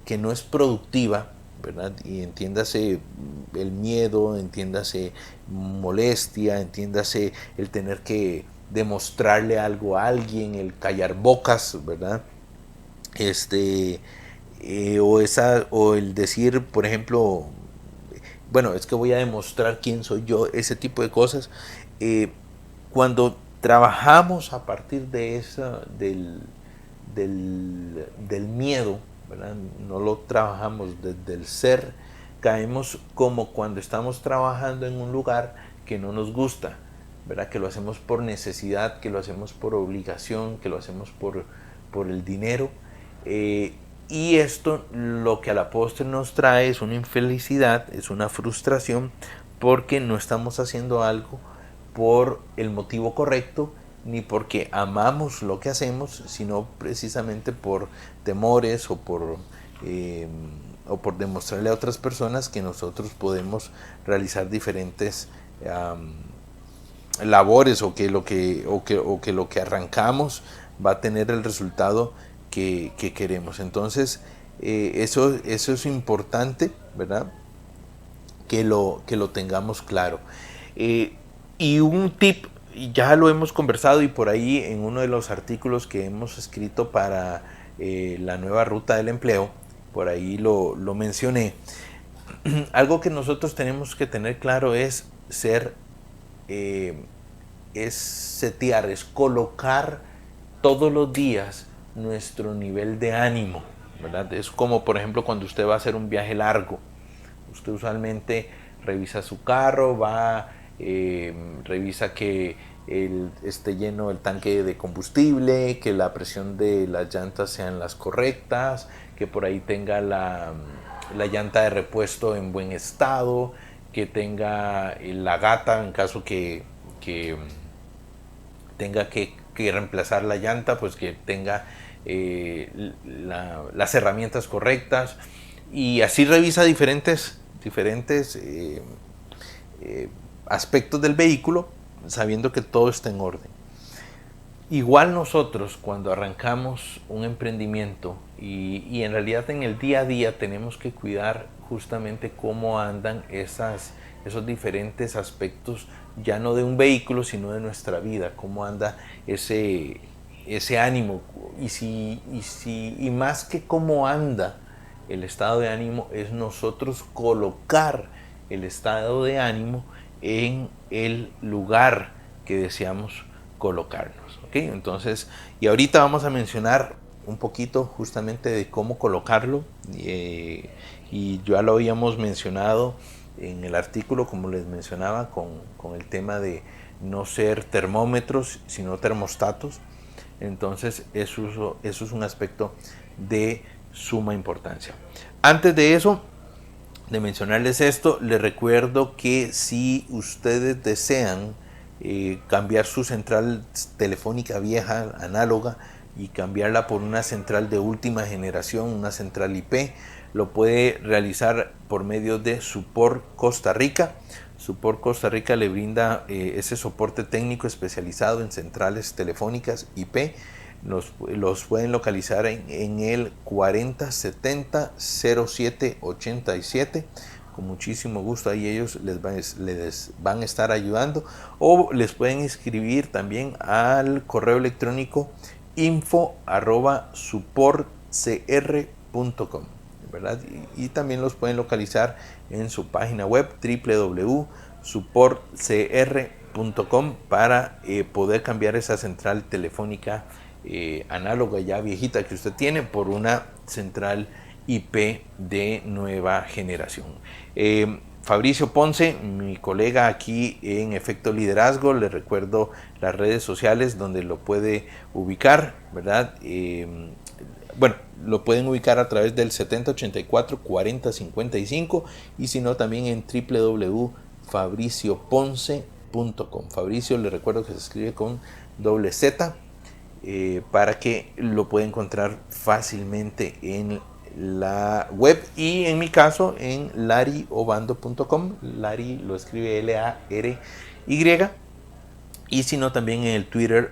que no es productiva, ¿verdad? Y entiéndase el miedo, entiéndase molestia, entiéndase el tener que demostrarle algo a alguien, el callar bocas, ¿verdad? O el decir, por ejemplo, bueno, es que voy a demostrar quién soy yo, ese tipo de cosas. Cuando trabajamos a partir de eso, del miedo, ¿verdad? No lo trabajamos desde el ser, caemos como cuando estamos trabajando en un lugar que no nos gusta, ¿verdad? Que lo hacemos por necesidad, que lo hacemos por obligación, que lo hacemos por el dinero, y esto lo que a la postre nos trae es una infelicidad, es una frustración, porque no estamos haciendo algo por el motivo correcto, ni porque amamos lo que hacemos, sino precisamente por temores o por demostrarle a otras personas que nosotros podemos realizar diferentes labores, o que lo que arrancamos va a tener el resultado que queremos. Entonces eso es importante, ¿verdad? Que lo tengamos claro. Y un tip ya lo hemos conversado, y por ahí en uno de los artículos que hemos escrito para la nueva ruta del empleo, por ahí lo mencioné. Algo que nosotros tenemos que tener claro es setear, es colocar todos los días nuestro nivel de ánimo, ¿verdad? Es como, por ejemplo, cuando usted va a hacer un viaje largo. Usted usualmente revisa su carro, revisa que esté lleno el tanque de combustible, que la presión de las llantas sean las correctas, que por ahí tenga la llanta de repuesto en buen estado, que tenga la gata en caso que tenga que reemplazar la llanta, pues que tenga las herramientas correctas, y así revisa diferentes aspectos del vehículo, sabiendo que todo está en orden. Igual nosotros, cuando arrancamos un emprendimiento y en realidad en el día a día, tenemos que cuidar justamente cómo andan esos diferentes aspectos, ya no de un vehículo, sino de nuestra vida, cómo anda ese ánimo, y más que cómo anda el estado de ánimo, es nosotros colocar el estado de ánimo en el lugar que deseamos colocarnos, ¿ok? Entonces, y ahorita vamos a mencionar un poquito justamente de cómo colocarlo, y ya lo habíamos mencionado en el artículo, como les mencionaba, con el tema de no ser termómetros, sino termostatos. Entonces, eso es un aspecto de suma importancia. Antes de eso, de mencionarles esto, les recuerdo que si ustedes desean cambiar su central telefónica vieja, análoga, y cambiarla por una central de última generación, una central IP, lo puede realizar por medio de Support Costa Rica. Support Costa Rica le brinda ese soporte técnico especializado en centrales telefónicas IP. Los pueden localizar en el 4070 0787. Con muchísimo gusto ahí ellos les van a estar ayudando, o les pueden escribir también al correo electrónico info@supportcr.com, ¿verdad? Y también los pueden localizar en su página web www.supportcr.com para poder cambiar esa central telefónica análoga ya viejita que usted tiene por una central IP de nueva generación. Fabricio Ponce, mi colega aquí en Efecto Liderazgo, le recuerdo las redes sociales donde lo puede ubicar, ¿verdad? Bueno, lo pueden ubicar a través del 7084-4055, y si no, también en www.fabricioponce.com. Fabricio, le recuerdo que se escribe con doble Z, para que lo pueda encontrar fácilmente en la web, y en mi caso en laryobando.com. Lary lo escribe LARY, y si no, también en el Twitter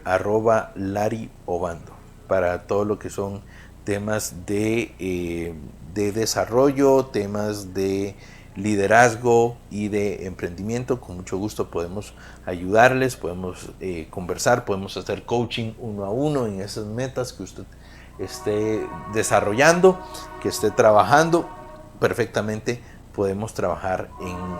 @laryobando, para todo lo que son temas de desarrollo, temas de liderazgo y de emprendimiento. Con mucho gusto podemos ayudarles, podemos conversar, podemos hacer coaching 1 a 1 en esas metas que usted esté desarrollando, que esté trabajando. Perfectamente podemos trabajar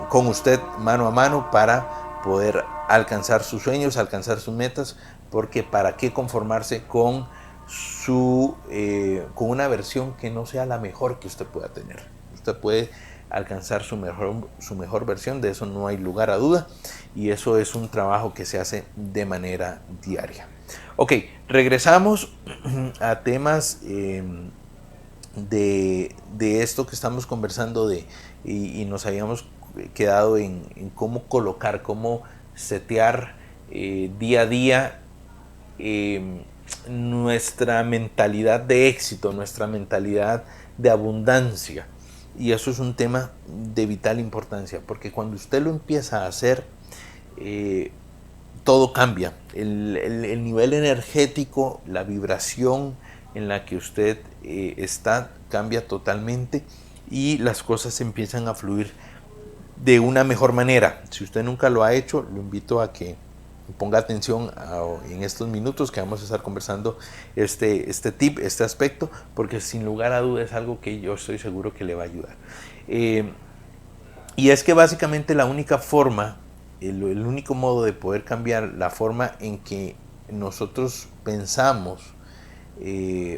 con usted mano a mano para poder alcanzar sus sueños, alcanzar sus metas, porque para qué conformarse con una versión que no sea la mejor que usted pueda tener. Usted puede alcanzar su mejor versión, de eso no hay lugar a duda, y eso es un trabajo que se hace de manera diaria. Ok, regresamos a temas de esto que estamos conversando y nos habíamos quedado en cómo colocar, cómo setear día a día nuestra mentalidad de éxito, nuestra mentalidad de abundancia. Y eso es un tema de vital importancia, porque cuando usted lo empieza a hacer, todo cambia. El nivel energético, la vibración en la que usted está, cambia totalmente, y las cosas empiezan a fluir de una mejor manera. Si usted nunca lo ha hecho, lo invito a que ponga atención en estos minutos que vamos a estar conversando este tip, este aspecto, porque sin lugar a dudas es algo que yo estoy seguro que le va a ayudar. Y es que básicamente la única forma, el único modo de poder cambiar la forma en que nosotros pensamos,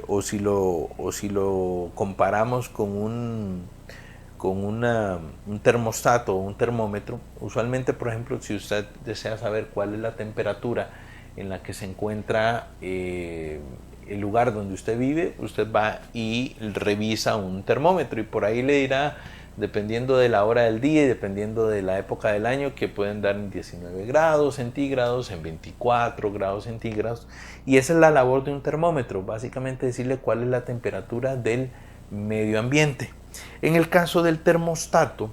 o si lo comparamos con un termostato o un termómetro, usualmente, por ejemplo, si usted desea saber cuál es la temperatura en la que se encuentra el lugar donde usted vive, usted va y revisa un termómetro y por ahí le dirá, dependiendo de la hora del día y dependiendo de la época del año, que pueden dar en 19 grados centígrados, en 24 grados centígrados. Y esa es la labor de un termómetro, básicamente decirle cuál es la temperatura del medio ambiente. En el caso del termostato,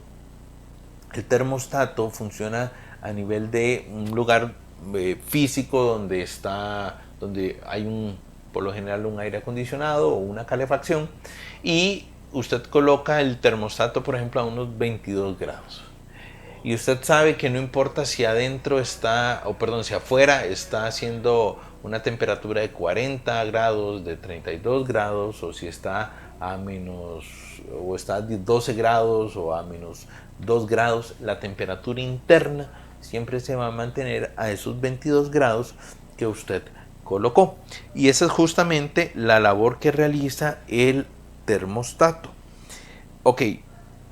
el termostato funciona a nivel de un lugar físico donde hay por lo general un aire acondicionado o una calefacción, y usted coloca el termostato, por ejemplo, a unos 22 grados. Y usted sabe que no importa si adentro está, si afuera está haciendo una temperatura de 40 grados, de 32 grados, o si está a está a 12 grados o a menos 2 grados, la temperatura interna siempre se va a mantener a esos 22 grados que usted colocó. Y esa es justamente la labor que realiza el termostato. Ok,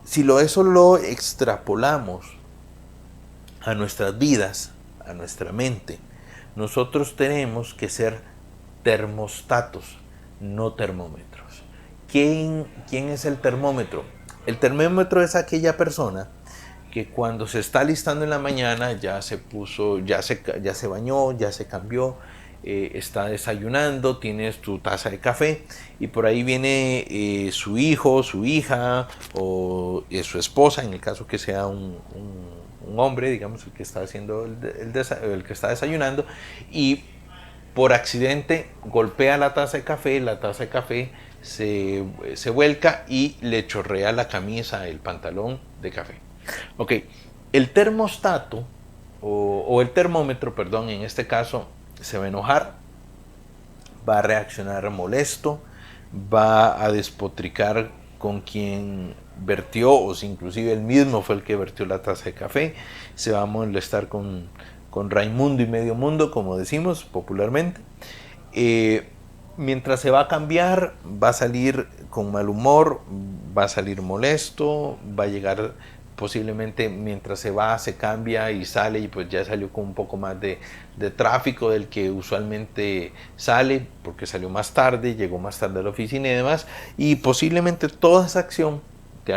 si eso lo extrapolamos a nuestras vidas, a nuestra mente, nosotros tenemos que ser termostatos, no termómetros. ¿Quién es el termómetro? El termómetro es aquella persona que cuando se está alistando en la mañana ya se bañó, ya se cambió, está desayunando, tienes tu taza de café y por ahí viene su hijo, su hija o su esposa, en el caso que sea un hombre, digamos, el que está haciendo el que está desayunando, y por accidente golpea la taza de café se vuelca y le chorrea la camisa, el pantalón de café. Ok, el termostato o el termómetro, perdón, en este caso se va a enojar, va a reaccionar molesto, va a despotricar con quien vertió, o si inclusive él mismo fue el que vertió la taza de café, se va a molestar con Raimundo y medio mundo, como decimos popularmente. Mientras se va a cambiar, va a salir con mal humor, va a salir molesto, va a llegar posiblemente mientras se cambia y sale, y pues ya salió con un poco más de tráfico del que usualmente sale, porque salió más tarde, llegó más tarde a la oficina y demás, y posiblemente toda esa acción de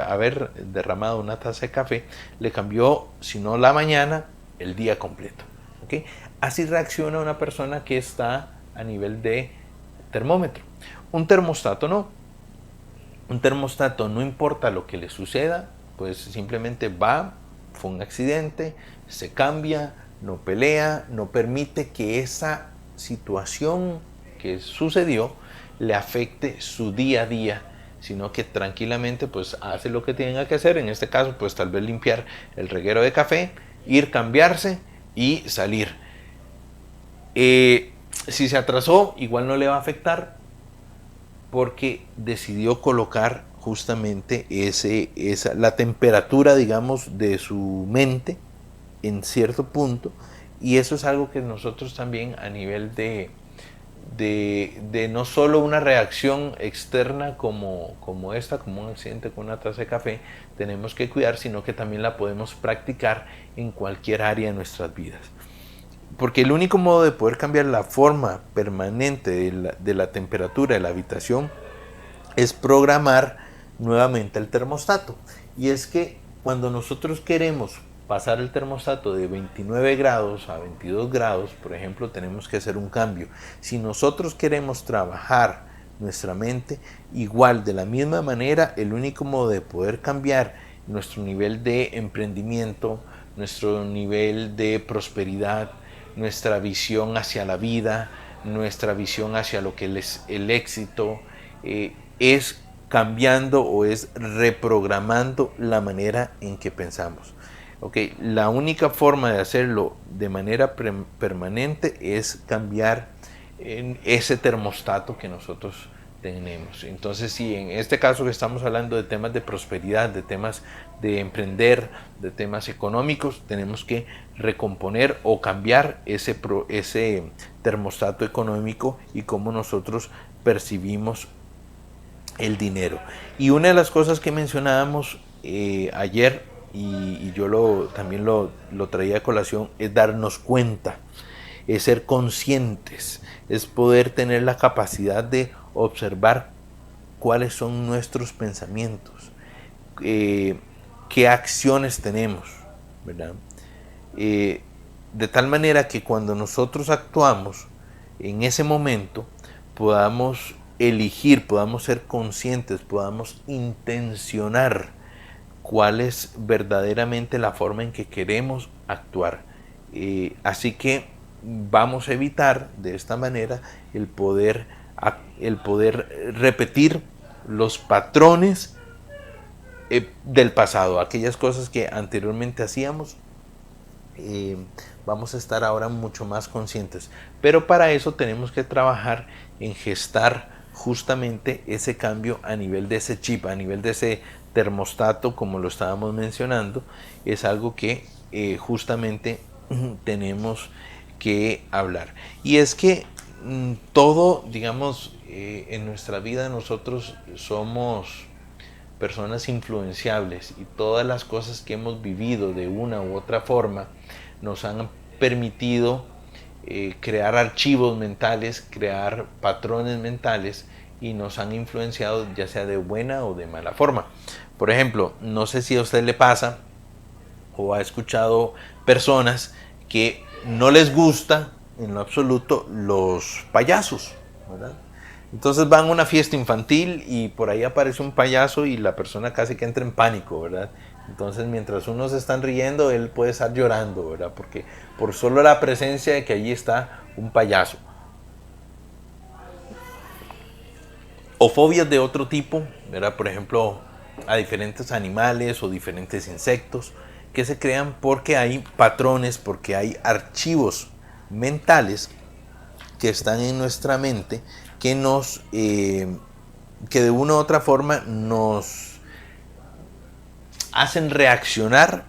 haber derramado una taza de café le cambió, si no la mañana, el día completo. ¿Okay? Así reacciona una persona que está a nivel de termómetro. Un termostato no. Un termostato, no importa lo que le suceda, pues simplemente fue un accidente, se cambia, no pelea, no permite que esa situación que sucedió le afecte su día a día, sino que tranquilamente pues hace lo que tenga que hacer. En este caso, pues tal vez limpiar el reguero de café, ir, cambiarse y salir. Si se atrasó, igual no le va a afectar, porque decidió colocar justamente la temperatura, digamos, de su mente en cierto punto, y eso es algo que nosotros también, a nivel de no solo una reacción externa como un accidente con una taza de café, tenemos que cuidar, sino que también la podemos practicar en cualquier área de nuestras vidas. Porque el único modo de poder cambiar la forma permanente de la temperatura de la habitación es programar nuevamente el termostato. Y es que cuando nosotros queremos pasar el termostato de 29 grados a 22 grados, por ejemplo, tenemos que hacer un cambio. Si nosotros queremos trabajar nuestra mente, igual, de la misma manera, el único modo de poder cambiar nuestro nivel de emprendimiento, nuestro nivel de prosperidad, nuestra visión hacia la vida, nuestra visión hacia lo que es el éxito, es cambiando o es reprogramando la manera en que pensamos. Ok, la única forma de hacerlo de manera permanente es cambiar en ese termostato que nosotros tenemos. Entonces, si en este caso que estamos hablando de temas de prosperidad, de temas de emprender, de temas económicos, tenemos que recomponer o cambiar ese termostato económico y cómo nosotros percibimos el dinero. Y una de las cosas que mencionábamos ayer, y yo también lo traía a colación, es darnos cuenta, es ser conscientes, es poder tener la capacidad de observar cuáles son nuestros pensamientos, qué acciones tenemos, ¿verdad? De tal manera que cuando nosotros actuamos en ese momento podamos elegir, podamos ser conscientes, podamos intencionar cuál es verdaderamente la forma en que queremos actuar. Así que vamos a evitar de esta manera el poder repetir los patrones del pasado, aquellas cosas que anteriormente hacíamos. Vamos a estar ahora mucho más conscientes, pero para eso tenemos que trabajar en gestar justamente ese cambio a nivel de ese chip, a nivel de ese termostato, como lo estábamos mencionando. Es algo que justamente tenemos que hablar, y es que todo, digamos, en nuestra vida nosotros somos personas influenciables, y todas las cosas que hemos vivido de una u otra forma nos han permitido crear archivos mentales, crear patrones mentales, y nos han influenciado ya sea de buena o de mala forma. Por ejemplo, no sé si a usted le pasa o ha escuchado personas que no les gusta en lo absoluto los payasos, ¿verdad? Entonces van a una fiesta infantil y por ahí aparece un payaso y la persona casi que entra en pánico, ¿verdad? Entonces mientras unos están riendo, él puede estar llorando, ¿verdad? Porque por solo la presencia de que allí está un payaso. O fobias de otro tipo, ¿verdad? Por ejemplo, a diferentes animales o diferentes insectos que se crean porque hay patrones, porque hay archivos mentales que están en nuestra mente que que de una u otra forma nos hacen reaccionar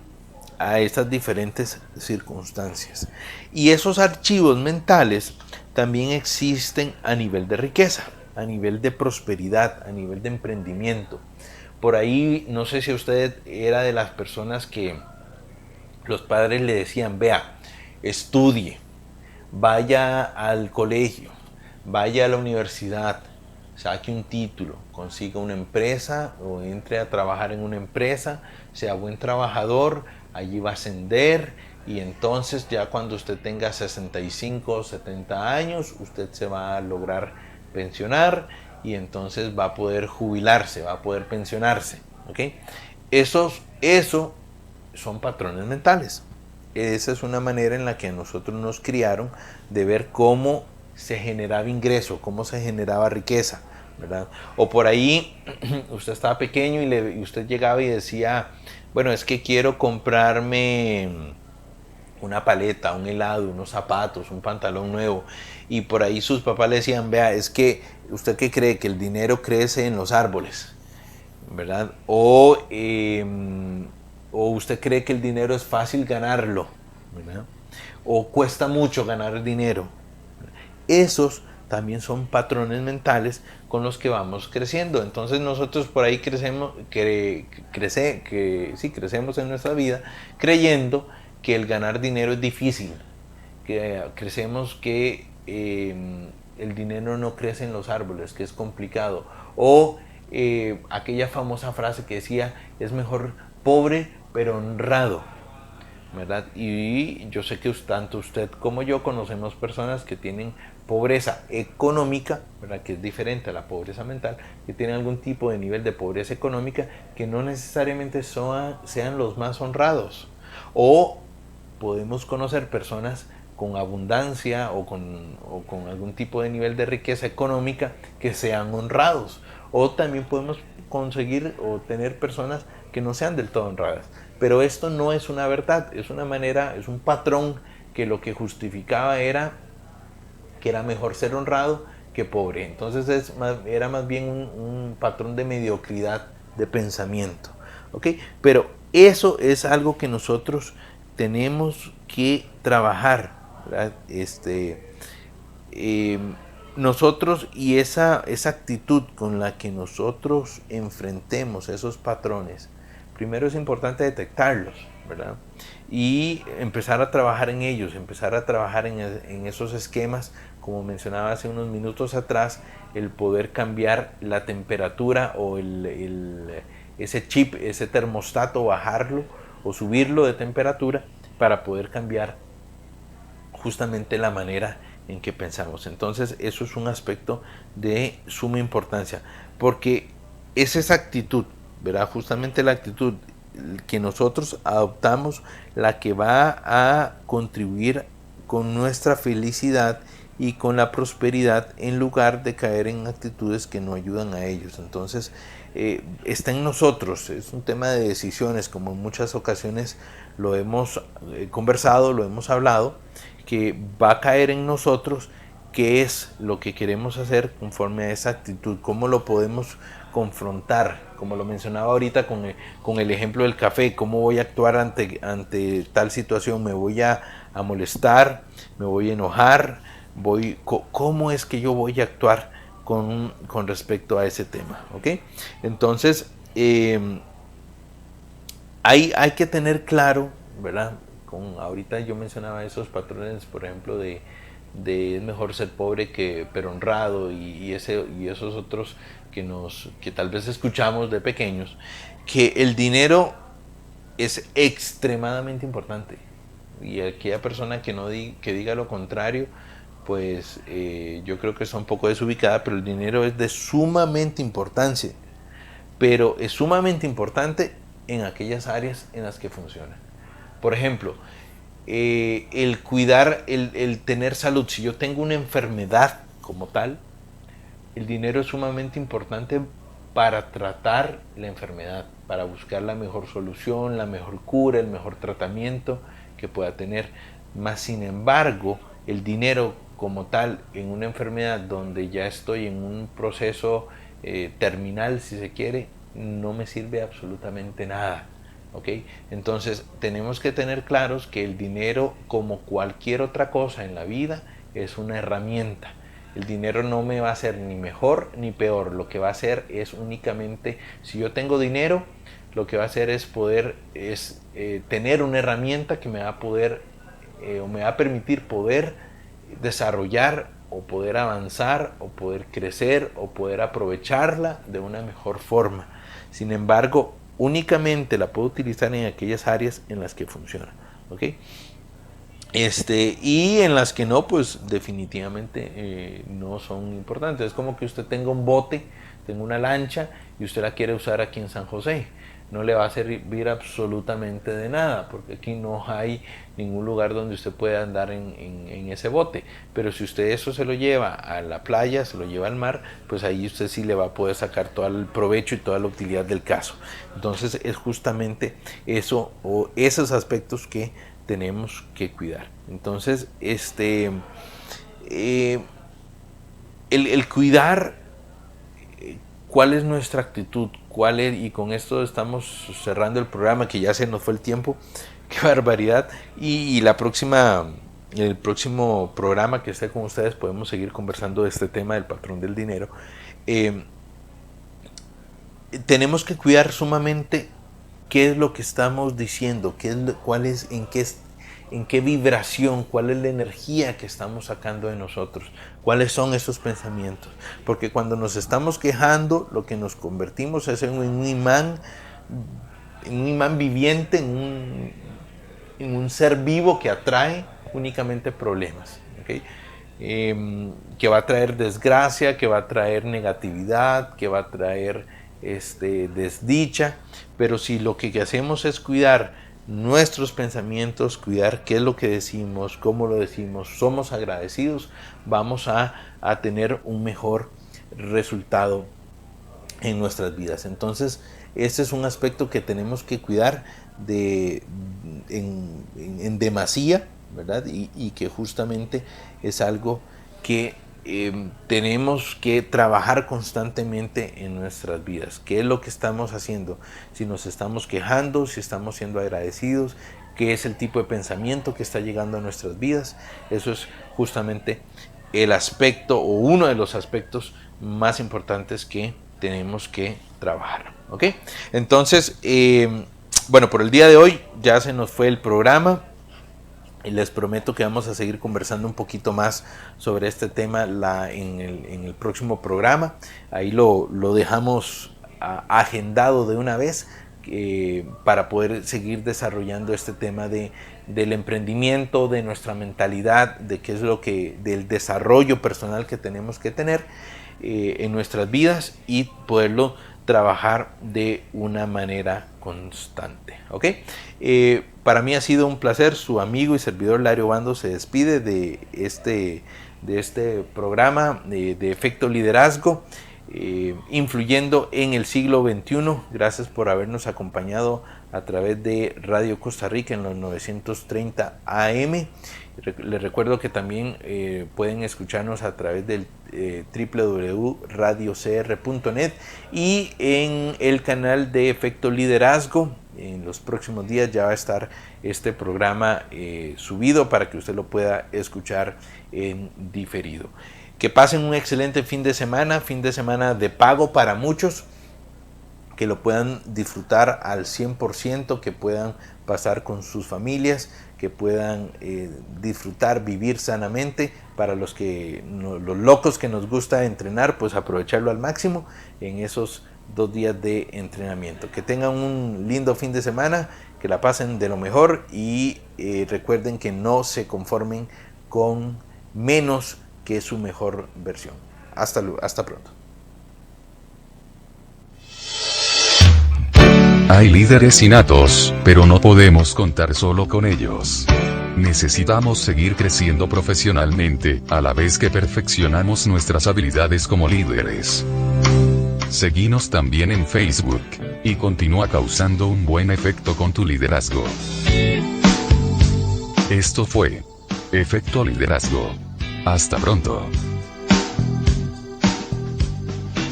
a estas diferentes circunstancias. Y esos archivos mentales también existen a nivel de riqueza, a nivel de prosperidad, a nivel de emprendimiento. Por ahí, no sé si usted era de las personas que los padres le decían: vea, estudie, vaya al colegio, vaya a la universidad, saque un título, consiga una empresa o entre a trabajar en una empresa, sea buen trabajador, allí va a ascender, y entonces ya cuando usted tenga 65 o 70 años, usted se va a lograr pensionar y entonces va a poder jubilarse, va a poder pensionarse, ¿ok? Eso son patrones mentales. Esa es una manera en la que nosotros nos criaron de ver cómo se generaba ingreso, cómo se generaba riqueza, ¿verdad? O por ahí usted estaba pequeño y usted llegaba y decía: bueno, es que quiero comprarme una paleta, un helado, unos zapatos, un pantalón nuevo, y por ahí sus papás le decían: vea, es que usted qué cree, que el dinero crece en los árboles, ¿verdad? O usted cree que el dinero es fácil ganarlo, ¿verdad? O cuesta mucho ganar dinero. Esos también son patrones mentales con los que vamos creciendo. Entonces nosotros por ahí crecemos en nuestra vida creyendo que el ganar dinero es difícil, que crecemos que el dinero no crece en los árboles, que es complicado, o aquella famosa frase que decía: es mejor pobre pero honrado, ¿verdad? Y yo sé que tanto usted como yo conocemos personas que tienen pobreza económica, ¿verdad?, que es diferente a la pobreza mental, que tienen algún tipo de nivel de pobreza económica que no necesariamente sean los más honrados. O podemos conocer personas con abundancia o con algún tipo de nivel de riqueza económica que sean honrados. O también podemos conseguir o tener personas que no sean del todo honradas. Pero esto no es una verdad, es una manera, es un patrón que lo que justificaba era que era mejor ser honrado que pobre. Entonces era más bien un patrón de mediocridad de pensamiento. ¿Okay? Pero eso es algo que nosotros tenemos que trabajar, ¿verdad? Nosotros, y esa actitud con la que nosotros enfrentemos esos patrones, primero es importante detectarlos, ¿verdad? Y empezar a trabajar en ellos, empezar a trabajar en esos esquemas, como mencionaba hace unos minutos atrás, el poder cambiar la temperatura o ese chip, ese termostato, bajarlo o subirlo de temperatura para poder cambiar justamente la manera en que pensamos. Entonces eso es un aspecto de suma importancia, porque es esa actitud, ¿verdad? Justamente la actitud que nosotros adoptamos la que va a contribuir con nuestra felicidad y con la prosperidad, en lugar de caer en actitudes que no ayudan a ellos. Entonces está en nosotros, es un tema de decisiones, como en muchas ocasiones lo hemos conversado, lo hemos hablado, que va a caer en nosotros qué es lo que queremos hacer conforme a esa actitud, cómo lo podemos confrontar, como lo mencionaba ahorita con el ejemplo del café, cómo voy a actuar ante tal situación, me voy a molestar, me voy a enojar, cómo es que yo voy a actuar con respecto a ese tema, ¿ok? Entonces hay que tener claro, ¿verdad? Ahorita yo mencionaba esos patrones, por ejemplo, de es mejor ser pobre pero honrado, y esos otros que tal vez escuchamos de pequeños, que el dinero es extremadamente importante, y aquella persona que diga lo contrario, pues yo creo que está un poco desubicada, pero el dinero es de sumamente importancia, pero es sumamente importante en aquellas áreas en las que funciona. Por ejemplo, el cuidar, el tener salud. Si yo tengo una enfermedad como tal, el dinero es sumamente importante para tratar la enfermedad, para buscar la mejor solución, la mejor cura, el mejor tratamiento que pueda tener. Más sin embargo, el dinero como tal en una enfermedad donde ya estoy en un proceso terminal, si se quiere, no me sirve absolutamente nada. ¿Okay? Entonces tenemos que tener claros que el dinero, como cualquier otra cosa en la vida, es una herramienta. El dinero no me va a hacer ni mejor ni peor. Lo que va a hacer es únicamente, si yo tengo dinero, lo que va a hacer es tener una herramienta que me va a poder o me va a permitir poder desarrollar o poder avanzar o poder crecer o poder aprovecharla de una mejor forma. Sin embargo, únicamente la puedo utilizar en aquellas áreas en las que funciona, ¿okay? Y en las que no, pues definitivamente no son importantes. Es como que usted tenga un bote, tenga una lancha y usted la quiere usar aquí en San José. No le va a servir absolutamente de nada, porque aquí no hay ningún lugar donde usted pueda andar en ese bote. Pero si usted eso se lo lleva a la playa, se lo lleva al mar, pues ahí usted sí le va a poder sacar todo el provecho y toda la utilidad del caso. Entonces es justamente eso, o esos aspectos que tenemos que cuidar. Entonces el cuidar cuál es nuestra actitud, y con esto estamos cerrando el programa, que ya se nos fue el tiempo, qué barbaridad, y el próximo programa que esté con ustedes podemos seguir conversando de este tema del patrón del dinero. Tenemos que cuidar sumamente qué es lo que estamos diciendo, en qué vibración, cuál es la energía que estamos sacando de nosotros, cuáles son esos pensamientos. Porque cuando nos estamos quejando, lo que nos convertimos es en un imán viviente, en un ser vivo que atrae únicamente problemas, ¿okay? Que va a traer desgracia, que va a traer negatividad, que va a traer desdicha. Pero si lo que hacemos es cuidar nuestros pensamientos, cuidar qué es lo que decimos, cómo lo decimos, somos agradecidos, vamos a tener un mejor resultado en nuestras vidas. Entonces, este es un aspecto que tenemos que cuidar en demasía, ¿verdad? Y que justamente es algo que tenemos que trabajar constantemente en nuestras vidas. ¿Qué es lo que estamos haciendo? Si nos estamos quejando, si estamos siendo agradecidos, qué es el tipo de pensamiento que está llegando a nuestras vidas. Eso es justamente el aspecto o uno de los aspectos más importantes que tenemos que trabajar. ¿Ok? Entonces, bueno, por el día de hoy ya se nos fue el programa. Y les prometo que vamos a seguir conversando un poquito más sobre este tema en el próximo programa. Ahí lo dejamos agendado de una vez para poder seguir desarrollando este tema del emprendimiento, de nuestra mentalidad, de qué es del desarrollo personal que tenemos que tener en nuestras vidas y poderlo trabajar de una manera constante. ¿Ok? Para mí ha sido un placer. Su amigo y servidor Lario Bando se despide de este programa de Efecto Liderazgo, influyendo en el siglo XXI. Gracias por habernos acompañado a través de Radio Costa Rica en los 930 AM. Les recuerdo que también pueden escucharnos a través del www.radiocr.net y en el canal de Efecto Liderazgo. En los próximos días ya va a estar este programa subido para que usted lo pueda escuchar en diferido. Que pasen un excelente fin de semana de pago para muchos, que lo puedan disfrutar al 100%, que puedan pasar con sus familias, que puedan disfrutar, vivir sanamente. Para los locos que nos gusta entrenar, pues aprovecharlo al máximo en esos 2 días de entrenamiento. Que tengan un lindo fin de semana, que la pasen de lo mejor y recuerden que no se conformen con menos que su mejor versión. Hasta pronto. Hay líderes innatos, pero no podemos contar solo con ellos. Necesitamos seguir creciendo profesionalmente, a la vez que perfeccionamos nuestras habilidades como líderes. Seguinos también en Facebook, y continúa causando un buen efecto con tu liderazgo. Esto fue Efecto Liderazgo. Hasta pronto.